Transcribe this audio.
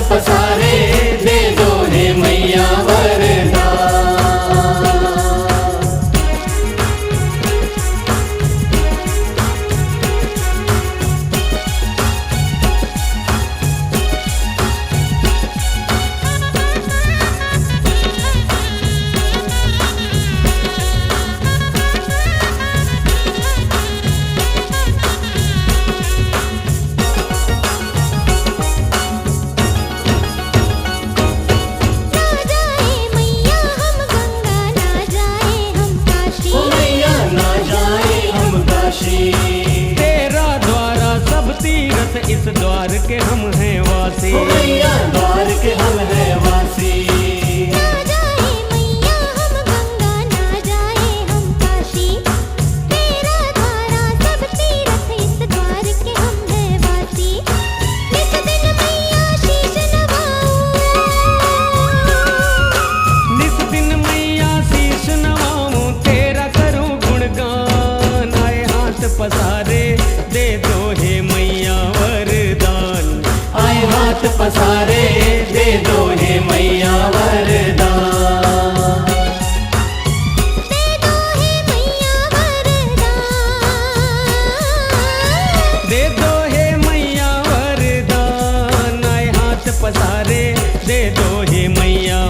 पसारे दे दो हे मैया वरदान। तेरा द्वारा सब तीरथ, इस द्वार के हम हैं वासी। मैया द्वार के हम हैं वासी। ना जाए मैया हम गंगा, ना जाए हम काशी। तेरा द्वारा सब तीरथ, इस द्वार के हम हैं वासी। नित दिन मैया शीश नवाऊं, निस दिन मैया शीश नवाऊं, तेरा करूं गुणगान। आए हाथ पसारे दे दो हे मैया वरदान। आए हाथ पसारे दे दो हे मैया वरदान। दे दो हे मैया वरदान। दे दो हे मैया वरदान। आए हाथ पसारे दे दो हे मैया